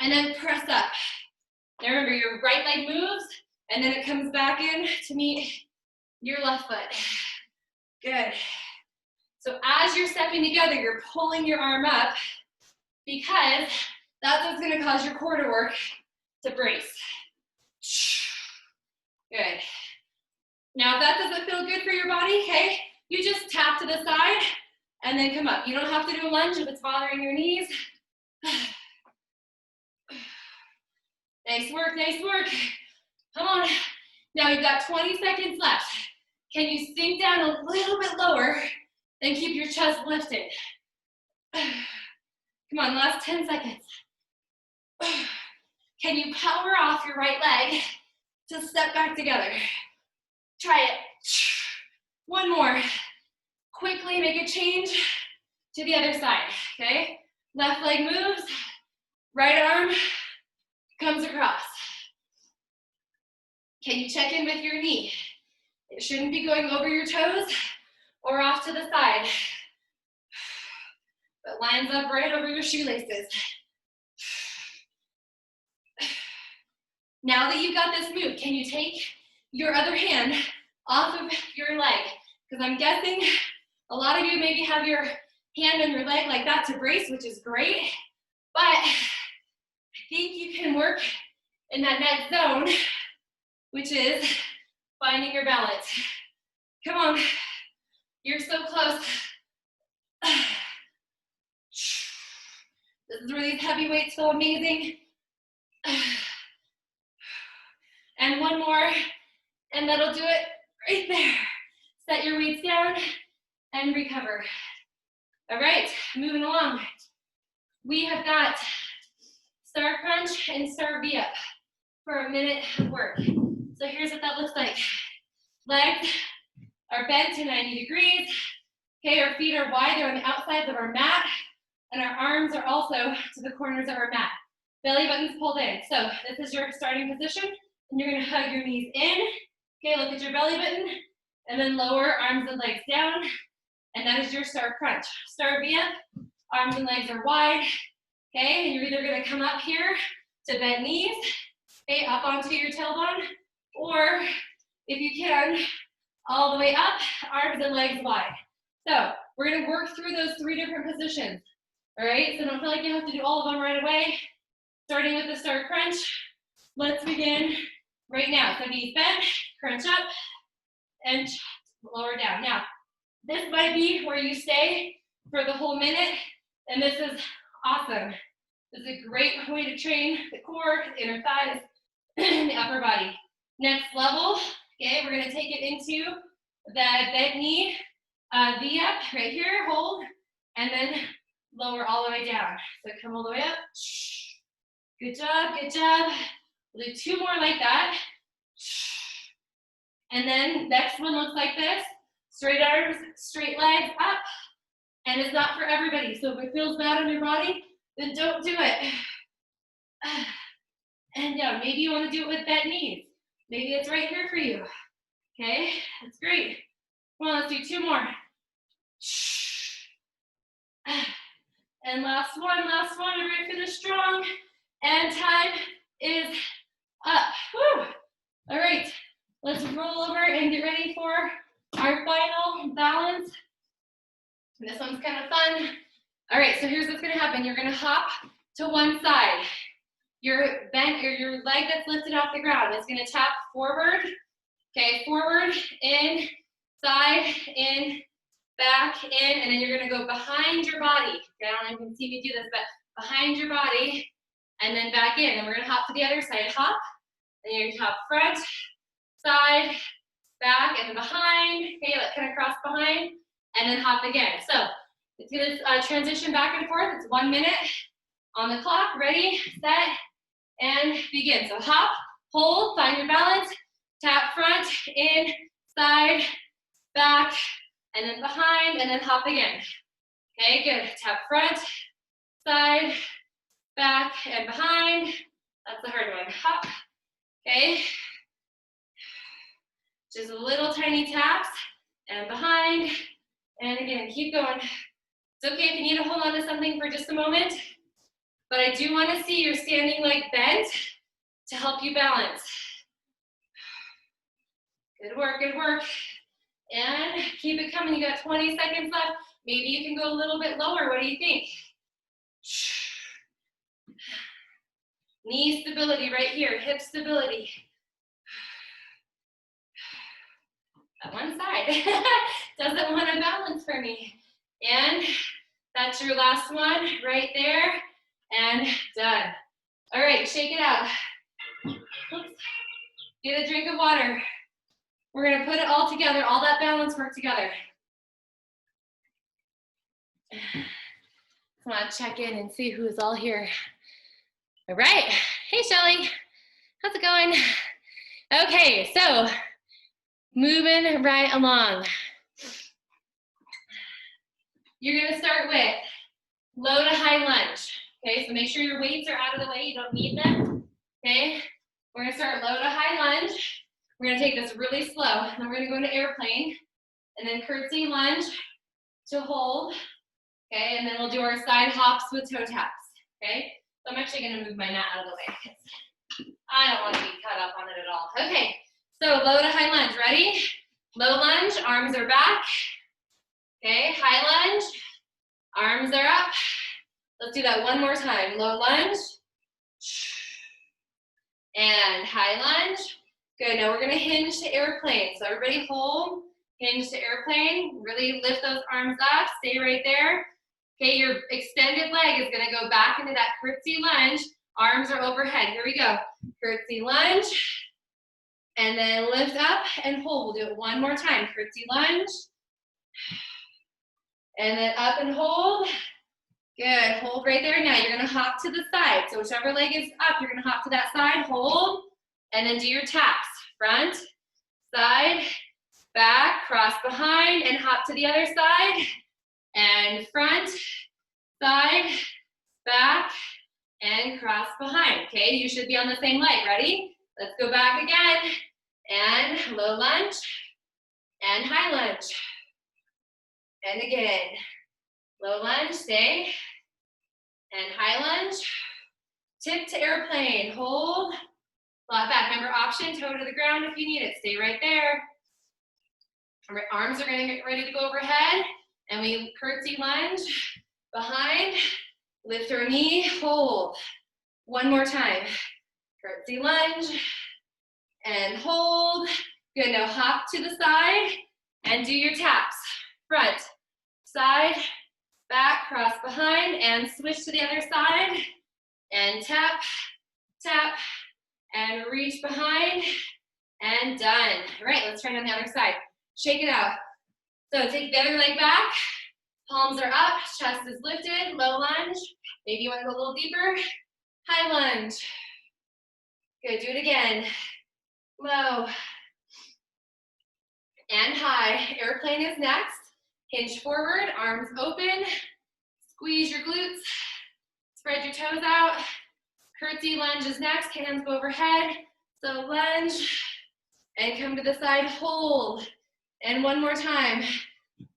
and then press up. Now remember, your right leg moves, and then it comes back in to meet your left foot. Good. So as you're stepping together, you're pulling your arm up because that's what's gonna cause your core to work to brace. Good. Now if that doesn't feel good for your body, okay, you just tap to the side and then come up. You don't have to do a lunge if it's bothering your knees. Nice work, nice work. Come on. Now you've got 20 seconds left. Can you sink down a little bit lower and keep your chest lifted? Come on, last 10 seconds. Can you power off your right leg to step back together? Try it. One more. Quickly make a change to the other side, okay? Left leg moves, right arm comes across. Can you check in with your knee? It shouldn't be going over your toes or off to the side, but lines up right over your shoelaces. Now that you've got this move, can you take your other hand off of your leg? Because I'm guessing a lot of you maybe have your hand on your leg like that to brace, which is great, but I think you can work in that next zone, which is finding your balance. Come on, you're so close. This is where these heavy weights feel amazing. And one more, and that'll do it right there. Set your weights down and recover. All right, moving along. We have got star crunch and star V-up for a minute of work. So here's what that looks like. Legs are bent to 90 degrees. Okay, our feet are wide, they're on the outsides of our mat, and our arms are also to the corners of our mat. Belly button's pulled in. So this is your starting position, and you're gonna hug your knees in. Okay, look at your belly button, and then lower arms and legs down, and that is your star crunch. Star V-up, arms and legs are wide. Okay, and you're either gonna come up here to bent knees, okay, up onto your tailbone, or if you can, all the way up, arms and legs wide. So we're gonna work through those 3 different positions, all right? So don't feel like you have to do all of them right away. Starting with the star crunch, let's begin right now. So knees bent, crunch up, and lower down. Now, this might be where you stay for the whole minute, and this is awesome. This is a great way to train the core, the inner thighs, and the upper body. Next level, okay, we're gonna take it into the bent knee, V-up right here, hold, and then lower all the way down. So come all the way up. Good job, good job. We'll do 2 more like that. And then next one looks like this. Straight arms, straight legs up. And it's not for everybody. So if it feels bad on your body, then don't do it. And down. Maybe you want to do it with bent knees. Maybe it's right here for you. Okay, that's great. Come on, let's do 2 more. And last one. Everybody finish strong. And time is up. Woo. All right, let's roll over and get ready for our final balance. This one's kind of fun. All right, so here's what's gonna happen. You're gonna hop to one side. Your leg that's lifted off the ground is gonna tap forward. Okay, forward, in, side, in, back, in, and then you're gonna go behind your body. Okay, I don't know if you can see me do this, but behind your body, and then back in. And we're gonna hop to the other side, hop, and you're gonna hop front, side, back, and behind. Okay, like kind of cross behind, and then hop again. So it's gonna transition back and forth. It's 1 minute on the clock. Ready, set, and begin. So hop, hold, find your balance, tap front, in, side, back, and then behind, and then hop again. Okay, good. Tap front, side, back, and behind. That's the hard one. Hop. Okay. Just little tiny taps, and behind, and again, keep going. It's okay if you need to hold on to something for just a moment, but I do want to see your standing leg bent to help you balance. Good work, good work. And keep it coming. You got 20 seconds left. Maybe you can go a little bit lower. What do you think? Knee stability right here, hip stability. That one side doesn't want to balance for me. And that's your last one right there. And done. All right, shake it out. Oops. Get a drink of water. We're gonna put it all together, all that balance work together. Come on, check in and see who's all here. All right, hey Shelly, how's it going? Okay, so moving right along. You're gonna start with low to high lunge. Okay, so make sure your weights are out of the way, you don't need them. Okay, we're gonna start low to high lunge. We're gonna take this really slow, and then we're gonna go into airplane, and then curtsy lunge to hold, okay, and then we'll do our side hops with toe taps, okay? So I'm actually gonna move my mat out of the way, because I don't wanna be cut up on it at all. Okay, so low to high lunge, ready? Low lunge, arms are back, okay, high lunge, arms are up. Let's do that one more time. Low lunge, and high lunge. Good, now we're gonna hinge to airplane. So everybody hold, hinge to airplane, really lift those arms up, stay right there. Okay, your extended leg is gonna go back into that curtsy lunge. Arms are overhead. Here we go. Curtsy lunge. And then lift up and hold. We'll do it one more time. Curtsy lunge. And then up and hold. Good. Hold right there. Now you're going to hop to the side. So whichever leg is up, you're going to hop to that side. Hold. And then do your taps. Front, side, back, cross behind, and hop to the other side. And front, side, back, and cross behind. Okay, you should be on the same leg. Ready? Let's go back again. And low lunge. And high lunge. And again. Low lunge, stay. And high lunge. Tip to airplane. Hold. Flat back. Remember, option, toe to the ground if you need it. Stay right there. Arms are going to get ready to go overhead. And we curtsy lunge. Behind. Lift our knee. Hold. One more time. Curtsy lunge. And hold. Good. Now hop to the side. And do your taps. Front. Side. Back, cross behind, and switch to the other side. And tap, tap, and reach behind, and done. All right, let's try it on the other side. Shake it out. So take the other leg back. Palms are up, chest is lifted, low lunge. Maybe you want to go a little deeper. High lunge. Good, do it again. Low. And high. Airplane is next. Hinge forward, arms open, squeeze your glutes, spread your toes out. Curtsy lunge is next, hands go overhead. So lunge, and come to the side, hold. And one more time.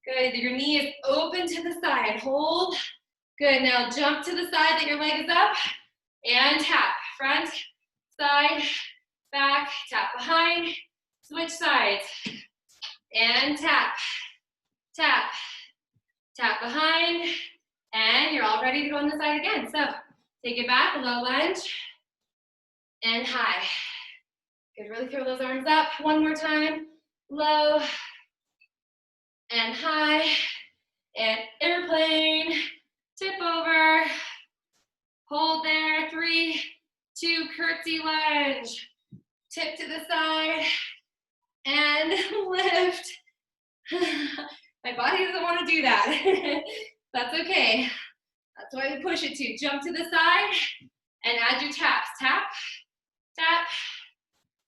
Good, your knee is open to the side, hold. Good, now jump to the side that your leg is up, and tap. Front, side, back, tap behind, switch sides, and tap. Tap, tap behind, and you're all ready to go on the side again. So take it back, low lunge, and high. Good, really throw those arms up. One more time, low, and high, and airplane, tip over, hold there, 3, 2, curtsy lunge, tip to the side, and lift. My body doesn't want to do that. That's okay. That's why we push it to. Jump to the side and add your taps. Tap, tap,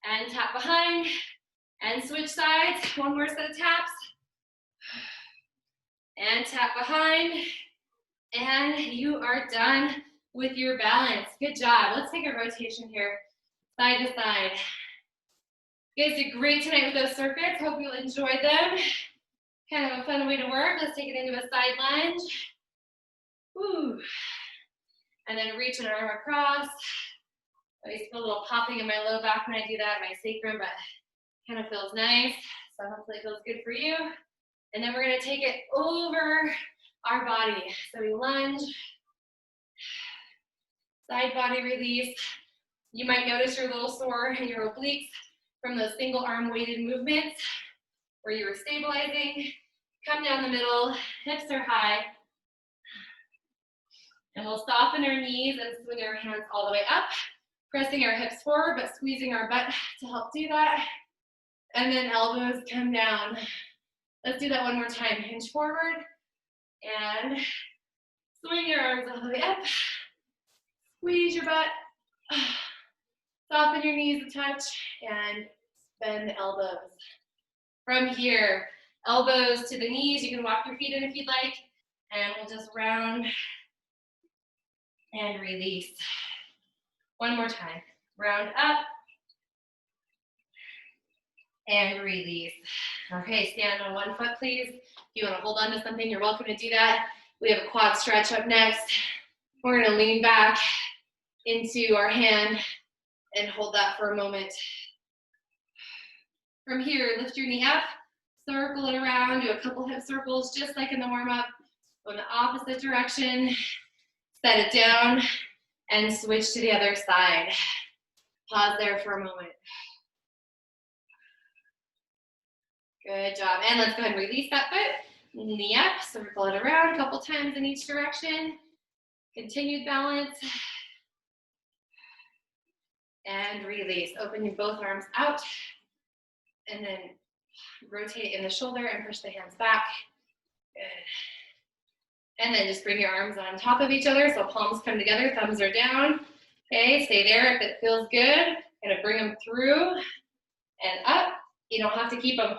and tap behind. And switch sides. One more set of taps. And tap behind. And you are done with your balance. Good job. Let's take a rotation here. Side to side. You guys did great tonight with those circuits. Hope you enjoyed them. Kind of a fun way to work. Let's take it into a side lunge. Woo. And then reach an arm across. I always feel a little popping in my low back when I do that, my sacrum, but kind of feels nice. So hopefully it feels good for you. And then we're going to take it over our body. So we lunge. Side body release. You might notice you're a little sore in your obliques from those single arm weighted movements where you were stabilizing. Come down the middle, hips are high. And we'll soften our knees and swing our hands all the way up, pressing our hips forward, but squeezing our butt to help do that. And then elbows come down. Let's do that one more time. Hinge forward and swing your arms all the way up. Squeeze your butt. Soften your knees a touch and bend the elbows. From here, elbows to the knees. You can walk your feet in if you'd like. And we'll just round and release. One more time. Round up and release. Okay, stand on one foot, please. If you want to hold on to something, you're welcome to do that. We have a quad stretch up next. We're going to lean back into our hand and hold that for a moment. From here, lift your knee up, circle it around, do a couple hip circles just like in the warm-up. Go in the opposite direction, set it down, and switch to the other side. Pause there for a moment. Good job. And let's go ahead and release that foot. Yep, circle it around a couple times in each direction. Continued balance. And release. Open your both arms out. And then rotate in the shoulder and push the hands back. Good. And then just bring your arms on top of each other so palms come together, thumbs are down. Okay, stay there if it feels good. Gonna bring them through and up. You don't have to keep them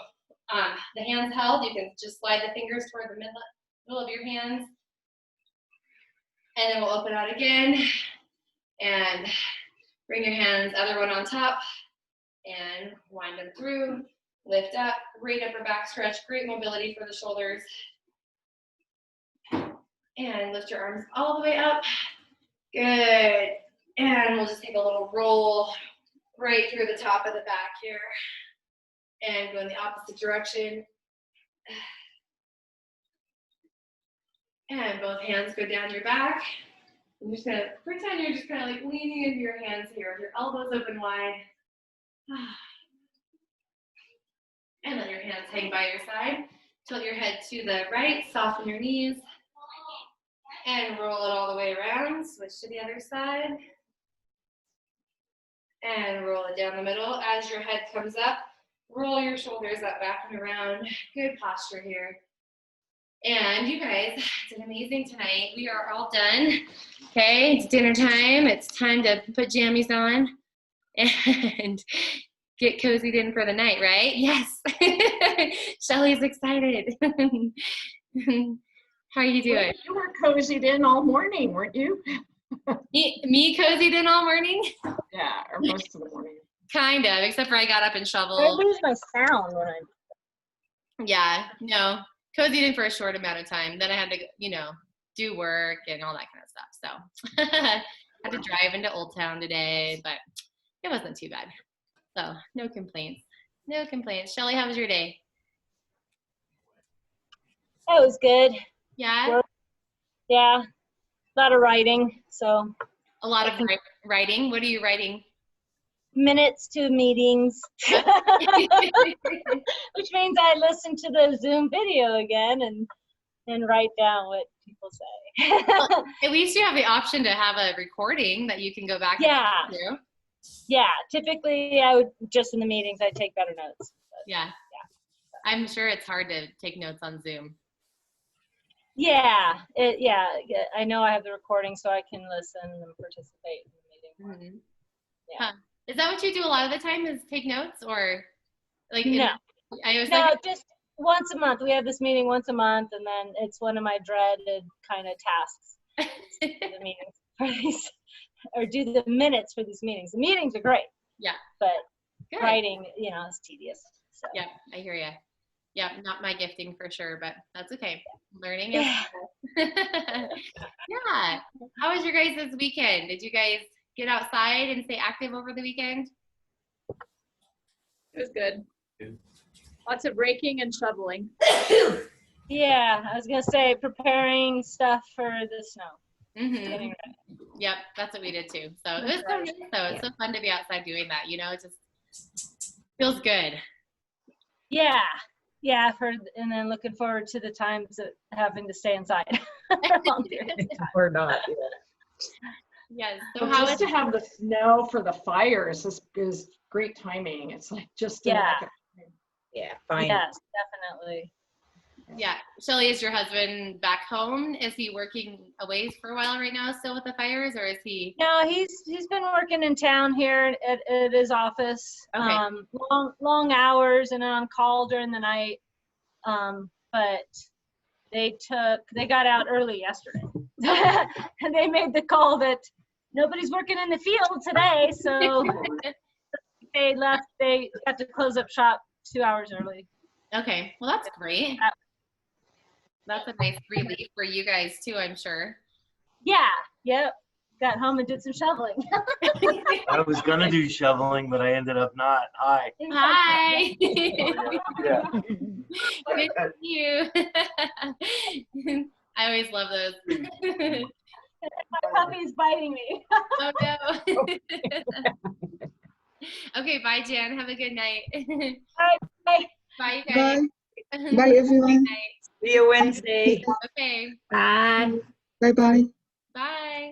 the hands held. You can just slide the fingers toward the middle of your hands. And then we'll open out again. And bring your hands, other one on top. And wind them through. Lift up, great upper back stretch, great mobility for the shoulders. And lift your arms all the way up. Good. And we'll just take a little roll right through the top of the back here. And go in the opposite direction. And both hands go down your back. I'm just gonna pretend you're just kind of like leaning into your hands here with your elbows open wide. And let your hands hang by your side. Tilt your head to the right, soften your knees. And roll it all the way around. Switch to the other side. And roll it down the middle. As your head comes up, roll your shoulders up, back and around. Good posture here. And you guys did amazing tonight. We are all done. Okay, it's dinner time. It's time to put jammies on and get cozied in for the night, right? Yes. Shelly's excited. How are you doing? You were cozied in all morning, weren't you? Me cozied in all morning? Yeah, or most of the morning. Kind of, except for I got up and shoveled. I lose my sound when I. Yeah, no, cozied in for a short amount of time. Then I had to, do work and all that kind of stuff. So had to drive into Old Town today, but it wasn't too bad. So no complaints. No complaints. Shelly, how was your day? That was good. Yeah? Work. Yeah. A lot of writing. So. A lot of writing. What are you writing? Minutes to meetings. Which means I listen to the Zoom video again and write down what people say. Well, at least you have the option to have a recording that you can go back yeah. and listen to. Yeah. Typically, I would just in the meetings, I take better notes. But, yeah. I'm sure it's hard to take notes on Zoom. Yeah. I know I have the recording, so I can listen and participate in the meeting. Mm-hmm. Yeah. Huh. Is that what you do a lot of the time? Is take notes or like? No. Just once a month. We have this meeting once a month, and then it's one of my dreaded kind of tasks. Do the meetings for these, or do the minutes for these meetings. The meetings are great. Yeah. But good. Writing, is tedious. So. Yeah, I hear you. Yeah, not my gifting for sure, but that's okay. Learning is yeah. How was your guys' weekend? Did you guys get outside and stay active over the weekend? It was good. Lots of raking and shoveling. Yeah, I was gonna say preparing stuff for the snow. Mm-hmm. Yep, that's what we did too. So it was so nice though. It's so fun to be outside doing that. It just feels good. Yeah. Yeah, and then looking forward to the times of having to stay inside. Or not. Yes. So just to have the snow for the fires is great timing. It's like just fine. Yes, definitely. Yeah. Shelly, is your husband back home? Is he working away for a while right now still with the fires, or is he? No, he's been working in town here at his office. Okay. Long hours and on call during the night. But they got out early yesterday. And they made the call that nobody's working in the field today, so they got to close up shop 2 hours early. Okay, well that's great. That's a nice relief for you guys too, I'm sure. Yeah, yep. Got home and did some shoveling. I was gonna do shoveling, but I ended up not. Hi. Hi. Yeah. Good to see you. I always love those. My puppy's biting me. Oh no. Okay, bye Jan. Have a good night. Bye. Bye you guys. Bye everyone. Good night. See you Wednesday. Okay. Bye. Bye-bye. Bye.